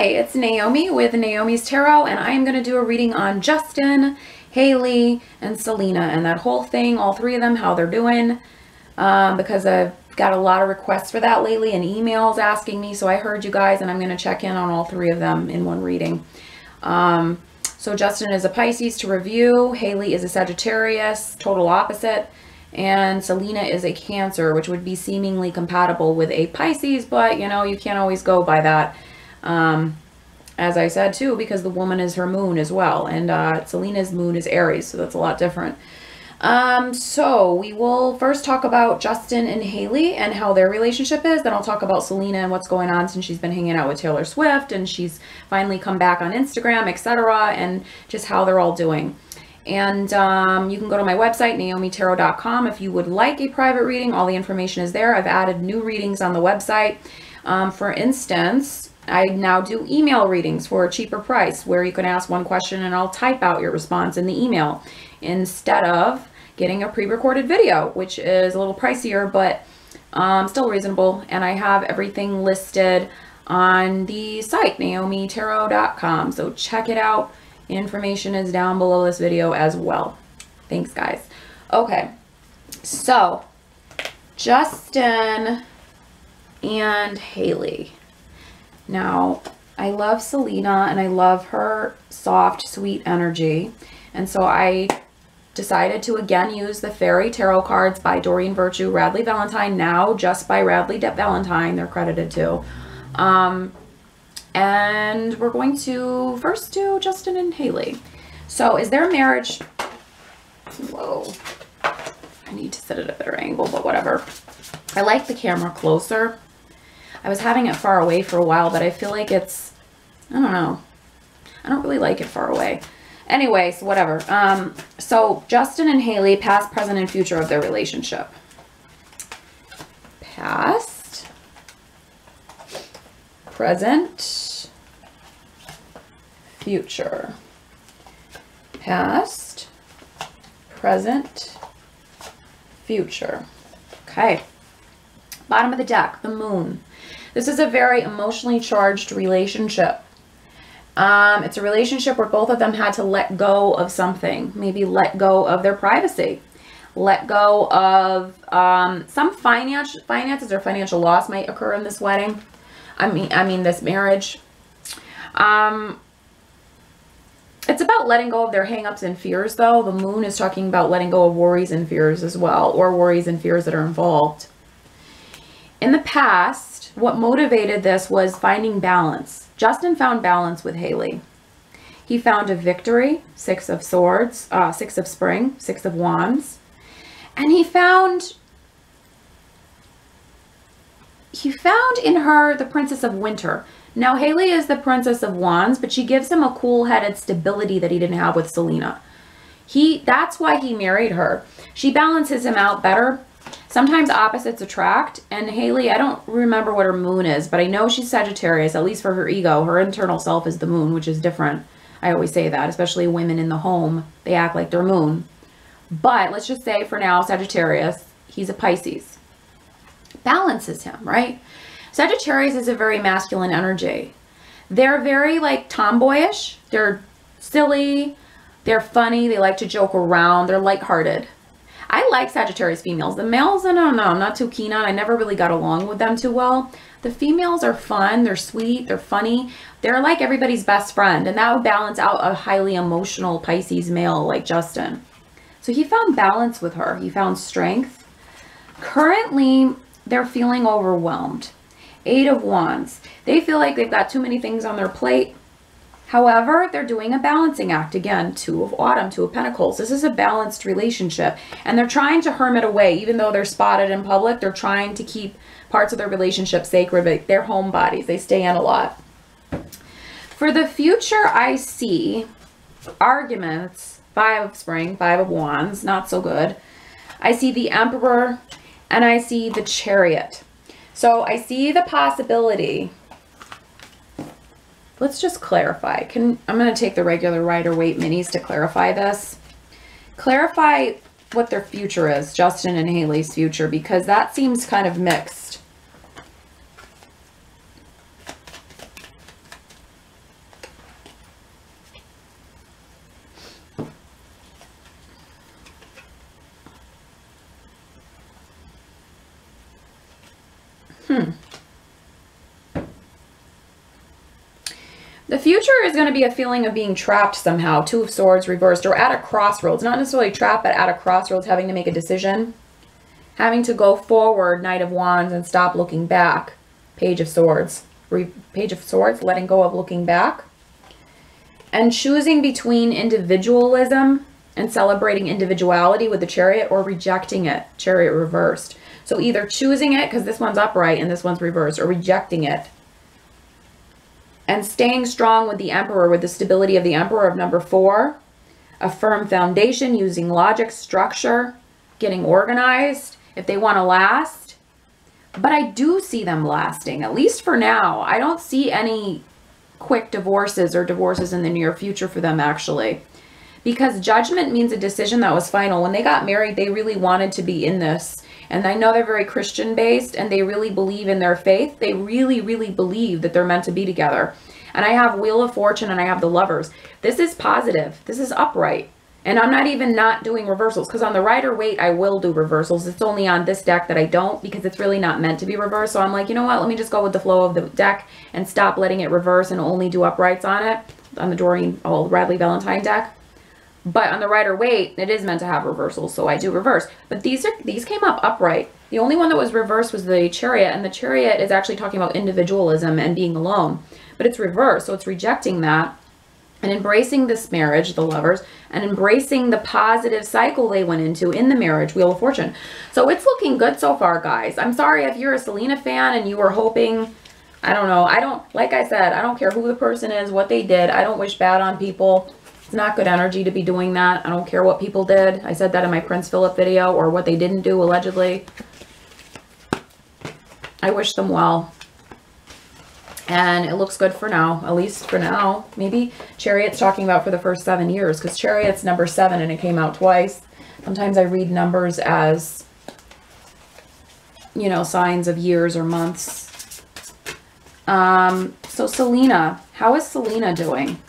Hi, it's Naomi with Naomi's Tarot, and I am going to do a reading on Justin, Hailey, and Selena, and that whole thing, all three of them, how they're doing, because I've got a lot of requests for that lately and emails asking me, so I heard you guys, and I'm going to check in on all three of them in one reading. So Justin is a Pisces to review, Hailey is a Sagittarius, total opposite, and Selena is a Cancer, which would be seemingly compatible with a Pisces, but you know, you can't always go by that. As I said too, because the woman is her moon as well, and Selena's moon is Aries, so that's a lot different. So we will first talk about Justin and Hailey and how their relationship is. Then I'll talk about Selena and what's going on since she's been hanging out with Taylor Swift and she's finally come back on Instagram, etc., and just how they're all doing. And you can go to my website, naomitarot.com, if you would like a private reading. All the information is there. I've added new readings on the website. For instance, I now do email readings for a cheaper price where you can ask one question and I'll type out your response in the email instead of getting a pre-recorded video, which is a little pricier, but still reasonable. And I have everything listed on the site, naomitarot.com. So check it out. Information is down below this video as well. Thanks, guys. Okay, so Justin and Hailey. Now, I love Selena and I love her soft, sweet energy. And so I decided to again use the Fairy Tarot cards by Doreen Virtue, Radley Valentine, now just by Radley Valentine, they're credited to. And we're going to first do Justin and Hailey. So is their marriage, whoa, I need to sit at a better angle, but whatever. I like the camera closer. I was having it far away for a while, but I feel like it's, I don't know. I don't really like it far away. Anyways, whatever. So Justin and Hailey, past, present, and future of their relationship. Past, present, future. Past, present, future. Okay. Bottom of the deck, the moon. This is a very emotionally charged relationship. It's a relationship where both of them had to let go of something. Maybe let go of their privacy. Let go of some finances or financial loss might occur in this wedding. I mean this marriage. It's about letting go of their hang-ups and fears, though. The moon is talking about letting go of worries and fears as well, or worries and fears that are involved. In the past, what motivated this was finding balance. Justin found balance with Hailey. He found a victory, 6 of Swords, 6 of Spring, 6 of Wands. And he found in her the Princess of Winter. Now, Hailey is the Princess of Wands, but she gives him a cool-headed stability that he didn't have with Selena. That's why he married her. She balances him out better. Sometimes opposites attract, and Hailey, I don't remember what her moon is, but I know she's Sagittarius, at least for her ego. Her internal self is the moon, which is different. I always say that, especially women in the home. They act like their moon. But let's just say for now, Sagittarius, he's a Pisces. Balances him, right? Sagittarius is a very masculine energy. They're very like tomboyish. They're silly. They're funny. They like to joke around. They're lighthearted. I like Sagittarius females. The males, I don't know, I'm not too keen on. I never really got along with them too well. The females are fun. They're sweet. They're funny. They're like everybody's best friend. And that would balance out a highly emotional Pisces male like Justin. So he found balance with her. He found strength. Currently, they're feeling overwhelmed. 8 of Wands. They feel like they've got too many things on their plate. However, they're doing a balancing act. Again, 2 of Autumn, 2 of Pentacles. This is a balanced relationship. And they're trying to hermit away. Even though they're spotted in public, they're trying to keep parts of their relationship sacred. But they're homebodies. They stay in a lot. For the future, I see arguments. 5 of Spring, 5 of Wands. Not so good. I see the Emperor and I see the Chariot. So I see the possibility. Let's just clarify. I'm going to take the regular Rider-Waite minis to clarify this. Clarify what their future is, Justin and Hailey's future, because that seems kind of mixed. The future is going to be a feeling of being trapped somehow. Two of Swords reversed, or at a crossroads. Not necessarily trapped, but at a crossroads, having to make a decision. Having to go forward, Knight of Wands, and stop looking back. Page of Swords. Page of Swords, letting go of looking back. And choosing between individualism and celebrating individuality with the Chariot, or rejecting it. Chariot reversed. So either choosing it, because this one's upright and this one's reversed, or rejecting it. And staying strong with the Emperor, with the stability of the Emperor of number 4. A firm foundation, using logic, structure, getting organized if they want to last. But I do see them lasting, at least for now. I don't see any quick divorces or divorces in the near future for them, actually. Because judgment means a decision that was final. When they got married, they really wanted to be in this. And I know they're very Christian based and they really believe in their faith. They really, really believe that they're meant to be together. And I have Wheel of Fortune and I have the Lovers. This is positive. This is upright. And I'm not even not doing reversals, because on the Rider-Waite, I will do reversals. It's only on this deck that I don't, because it's really not meant to be reversed. So I'm like, you know what? Let me just go with the flow of the deck and stop letting it reverse and only do uprights on it, on the Doreen Radley Valentine deck. But on the Rider-Waite, it is meant to have reversals, so I do reverse. But these came up upright. The only one that was reversed was the Chariot, and the Chariot is actually talking about individualism and being alone. But it's reversed, so it's rejecting that and embracing this marriage, the Lovers, and embracing the positive cycle they went into in the marriage, Wheel of Fortune. So it's looking good so far, guys. I'm sorry if you're a Selena fan and you were hoping, I don't know. Like I said, I don't care who the person is, what they did. I don't wish bad on people. It's not good energy to be doing that. I don't care what people did. I said that in my Prince Philip video, or what they didn't do, allegedly. I wish them well. And it looks good for now, at least for now. Maybe Chariot's talking about for the first 7 years, because Chariot's number 7 and it came out twice. Sometimes I read numbers as, you know, signs of years or months. So Selena, how is Selena doing?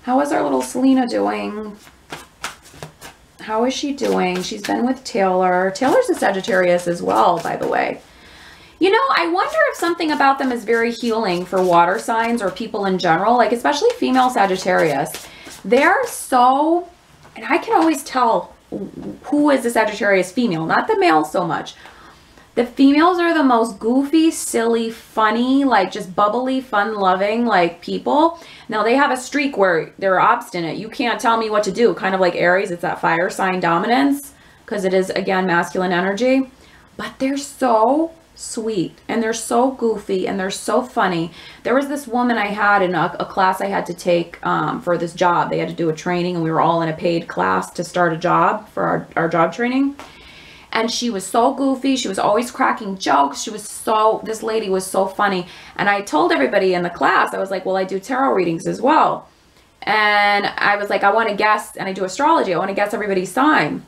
How is our little Selena doing? How is she doing? She's been with Taylor. Taylor's a Sagittarius as well, by the way. You know, I wonder if something about them is very healing for water signs or people in general, like especially female Sagittarius. They're so, and I can always tell who is the Sagittarius female, not the male so much. The females are the most goofy, silly, funny, like just bubbly, fun-loving, like people. Now, they have a streak where they're obstinate. You can't tell me what to do. Kind of like Aries, it's that fire sign dominance, because it is, again, masculine energy. But they're so sweet, and they're so goofy, and they're so funny. There was this woman I had in a class I had to take for this job. They had to do a training, and we were all in a paid class to start a job for our job training. And she was so goofy. She was always cracking jokes. This lady was so funny. And I told everybody in the class, I was like, well, I do tarot readings as well. And I was like, I want to guess, and I do astrology. I want to guess everybody's sign.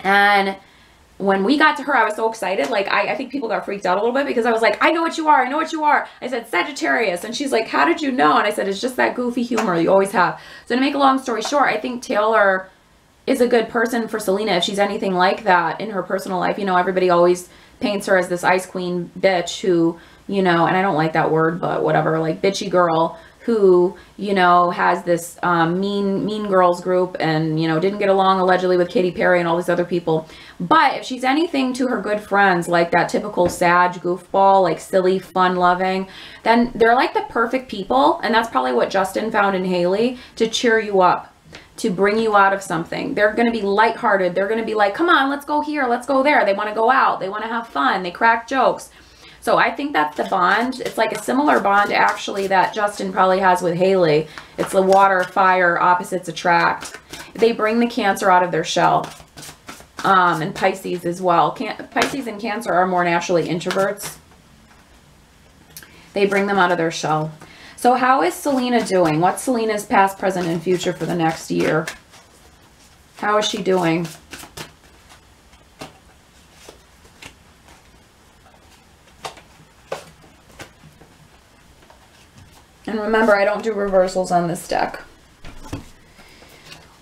And when we got to her, I was so excited. Like, I think people got freaked out a little bit, because I was like, I know what you are. I know what you are. I said, Sagittarius. And she's like, how did you know? And I said, it's just that goofy humor you always have. So to make a long story short, I think Taylor is a good person for Selena if she's anything like that in her personal life. You know, everybody always paints her as this ice queen bitch who, you know, and I don't like that word, but whatever, like bitchy girl who, you know, has this mean girls group and, you know, didn't get along allegedly with Katy Perry and all these other people. But if she's anything to her good friends, like that typical Sag goofball, like silly, fun-loving, then they're like the perfect people. And that's probably what Justin found in Hailey, to cheer you up, to bring you out of something. They're going to be lighthearted. They're going to be like, come on, let's go here, let's go there. They want to go out. They want to have fun. They crack jokes. So I think that's the bond. It's like a similar bond, actually, that Justin probably has with Hailey. It's the water, fire, opposites attract. They bring the Cancer out of their shell. And Pisces as well. Pisces and Cancer are more naturally introverts. They bring them out of their shell. So how is Selena doing? What's Selena's past, present, and future for the next year? How is she doing? And remember, I don't do reversals on this deck.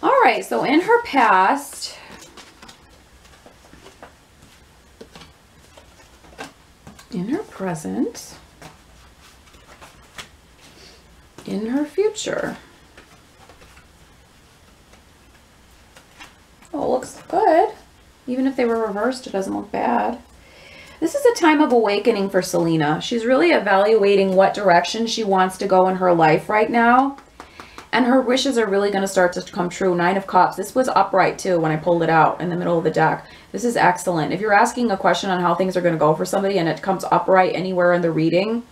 All right, so in her past, in her present, in her future. Oh, it looks good. Even if they were reversed, it doesn't look bad. This is a time of awakening for Selena. She's really evaluating what direction she wants to go in her life right now. And her wishes are really going to start to come true. 9 of Cups. This was upright too when I pulled it out in the middle of the deck. This is excellent. If you're asking a question on how things are going to go for somebody and it comes upright anywhere in the reading,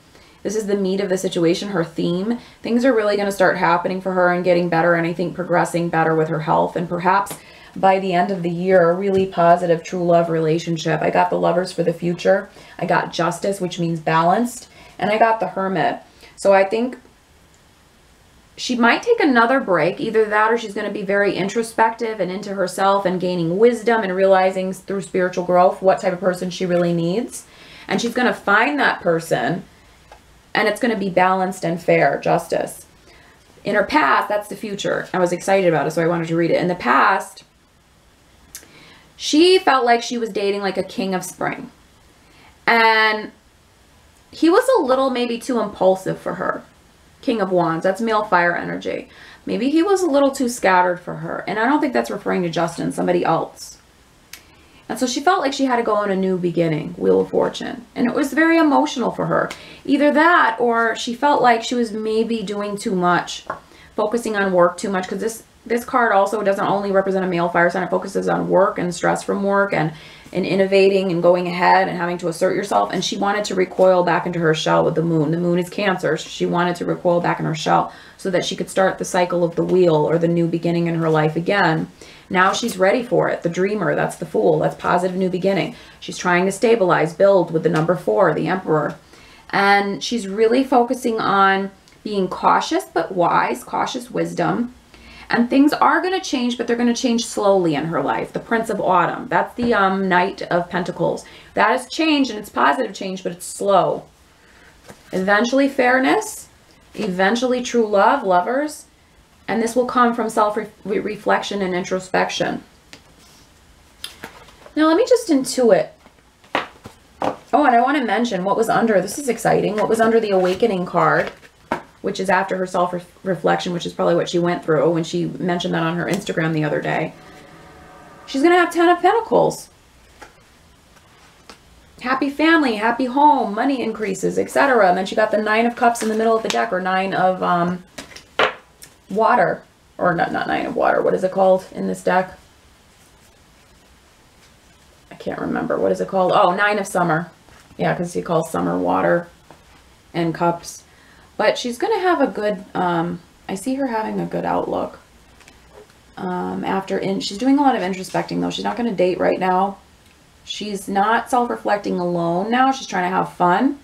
this is the meat of the situation, her theme. Things are really going to start happening for her and getting better, and I think progressing better with her health. And perhaps by the end of the year, a really positive true love relationship. I got the Lovers for the future. I got Justice, which means balanced. And I got the Hermit. So I think she might take another break. Either that or she's going to be very introspective and into herself and gaining wisdom and realizing through spiritual growth what type of person she really needs. And she's going to find that person, and it's going to be balanced and fair, justice. In her past, that's the future. I was excited about it, so I wanted to read it. In the past, she felt like she was dating like a king of spring. And he was a little maybe too impulsive for her. King of Wands, that's male fire energy. Maybe he was a little too scattered for her. And I don't think that's referring to Justin, somebody else. And so she felt like she had to go on a new beginning, Wheel of Fortune. And it was very emotional for her. Either that or she felt like she was maybe doing too much, focusing on work too much. Because this card also doesn't only represent a male fire sign. It focuses on work and stress from work and innovating and going ahead and having to assert yourself. And she wanted to recoil back into her shell with the moon. The moon is Cancer. So she wanted to recoil back in her shell so that she could start the cycle of the wheel or the new beginning in her life again. Now she's ready for it. The Dreamer, that's the Fool. That's positive new beginning. She's trying to stabilize, build with the number 4, the Emperor. And she's really focusing on being cautious but wise, cautious wisdom. And things are going to change, but they're going to change slowly in her life. The Prince of Autumn, that's the Knight of Pentacles. That has changed, and it's positive change, but it's slow. Eventually fairness, eventually true love, lovers. And this will come from self-reflection and introspection. Now let me just intuit. Oh, and I want to mention what was under, this is exciting, what was under the Awakening card, which is after her self-reflection, which is probably what she went through when she mentioned that on her Instagram the other day. She's going to have 10 of Pentacles. Happy family, happy home, money increases, etc. And then she got the 9 of Cups in the middle of the deck, or 9 of water. Or not 9 of water. What is it called in this deck? I can't remember. What is it called? Oh, 9 of Summer. Yeah, because he calls Summer water and cups. But she's going to have a good, I see her having a good outlook. She's doing a lot of introspecting though. She's not going to date right now. She's not self-reflecting alone now. She's trying to have fun.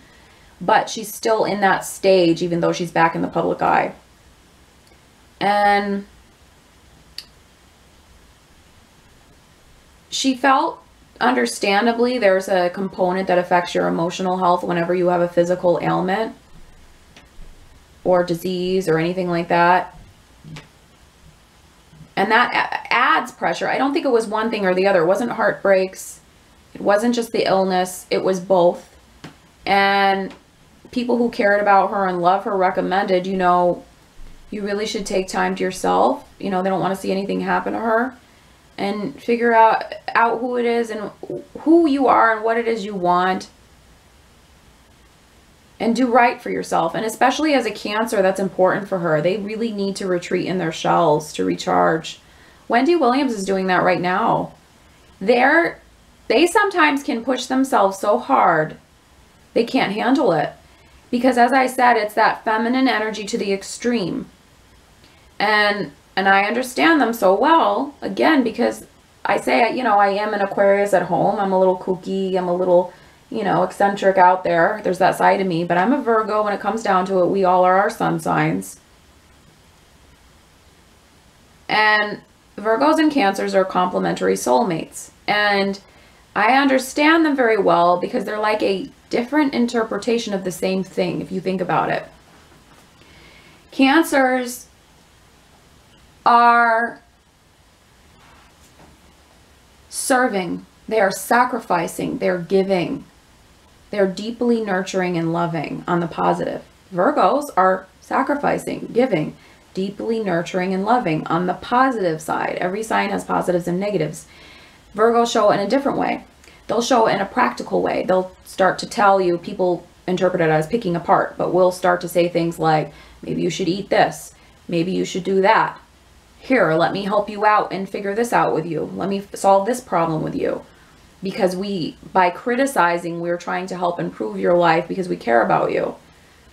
But she's still in that stage, even though she's back in the public eye. And she felt, understandably, there's a component that affects your emotional health whenever you have a physical ailment or disease or anything like that. And that adds pressure. I don't think it was one thing or the other. It wasn't heartbreaks. It wasn't just the illness. It was both. And people who cared about her and love her recommended, you know, you really should take time to yourself. You know, they don't want to see anything happen to her. And figure out who it is and who you are and what it is you want. And do right for yourself. And especially as a Cancer, that's important for her. They really need to retreat in their shells to recharge. Wendy Williams is doing that right now. They sometimes can push themselves so hard, they can't handle it. Because as I said, it's that feminine energy to the extreme. And I understand them so well, again, because I say, you know, I am an Aquarius at home. I'm a little kooky. I'm a little, you know, eccentric out there. There's that side of me. But I'm a Virgo when it comes down to it. We all are our sun signs. And Virgos and Cancers are complementary soulmates. And I understand them very well because they're like a different interpretation of the same thing, if you think about it. Cancers are serving, they are sacrificing, they're giving. They're deeply nurturing and loving on the positive. Virgos are sacrificing, giving, deeply nurturing and loving on the positive side. Every sign has positives and negatives. Virgos show it in a different way. They'll show it in a practical way. They'll start to tell you, people interpret it as picking apart, but we'll start to say things like, maybe you should eat this. Maybe you should do that. Here, let me help you out and figure this out with you. Let me solve this problem with you. Because by criticizing, we're trying to help improve your life because we care about you.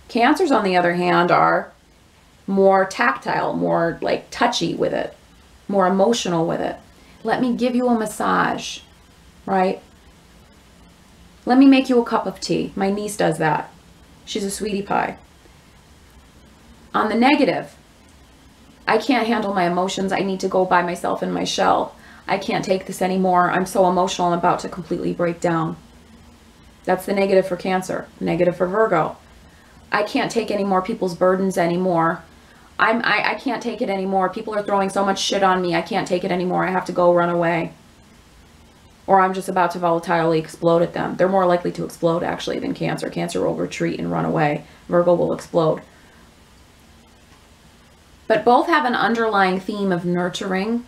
Cancers, on the other hand, are more tactile, more like touchy with it, more emotional with it. Let me give you a massage, right? Let me make you a cup of tea. My niece does that. She's a sweetie pie. On the negative, I can't handle my emotions. I need to go by myself in my shell. I can't take this anymore. I'm so emotional. I'm about to completely break down. That's the negative for Cancer. Negative for Virgo. I can't take any more people's burdens anymore. I can't take it anymore. People are throwing so much shit on me. I can't take it anymore. I have to go run away. Or I'm just about to volatilely explode at them. They're more likely to explode, actually, than Cancer. Cancer will retreat and run away. Virgo will explode. But both have an underlying theme of nurturing,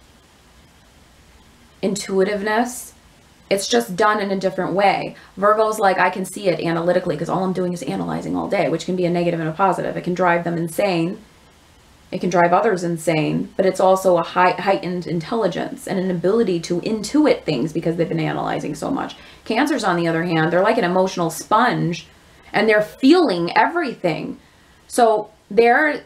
intuitiveness. It's just done in a different way. Virgo's like, I can see it analytically because all I'm doing is analyzing all day, which can be a negative and a positive. It can drive them insane. It can drive others insane, but it's also a heightened intelligence and an ability to intuit things because they've been analyzing so much. Cancers, on the other hand, they're like an emotional sponge and they're feeling everything. So their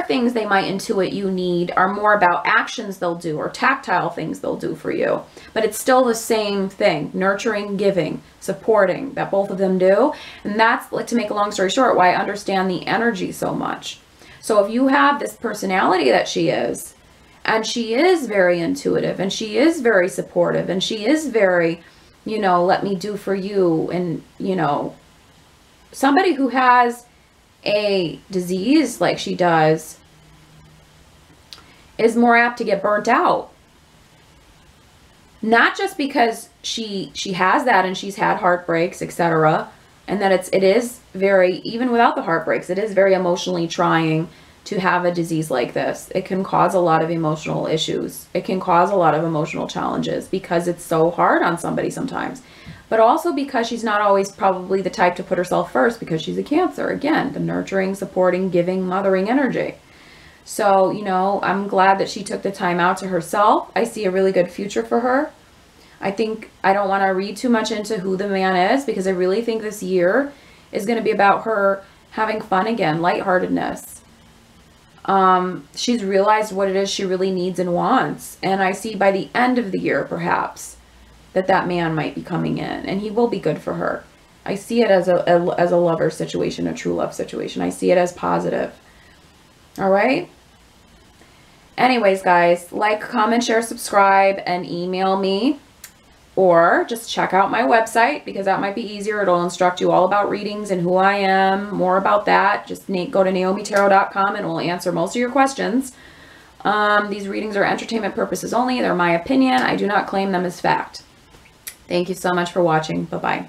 things they might intuit you need are more about actions they'll do or tactile things they'll do for you. But it's still the same thing, nurturing, giving, supporting, that both of them do. And that's, like, to make a long story short, why I understand the energy so much. So if you have this personality that she is, and she is very intuitive, and she is very supportive, and she is very, you know, let me do for you, and, you know, somebody who has a disease like she does is more apt to get burnt out. Not just because she has that and she's had heartbreaks, etc., and that it is very, even without the heartbreaks, it is very emotionally trying to have a disease like this. It can cause a lot of emotional issues. It can cause a lot of emotional challenges because it's so hard on somebody sometimes. But also because she's not always probably the type to put herself first because she's a Cancer. Again, the nurturing, supporting, giving, mothering energy. So, you know, I'm glad that she took the time out to herself. I see a really good future for her. I think I don't want to read too much into who the man is because I really think this year is going to be about her having fun again, lightheartedness. She's realized what it is she really needs and wants. And I see by the end of the year, perhaps, that man might be coming in and he will be good for her. I see it as a lover situation, a true love situation. I see it as positive. All right. Anyways, guys, like, comment, share, subscribe, and email me. Or just check out my website because that might be easier. It'll instruct you all about readings and who I am, more about that. Just go to naomitarot.com and it will answer most of your questions. These readings are entertainment purposes only. They're my opinion. I do not claim them as fact. Thank you so much for watching. Bye-bye.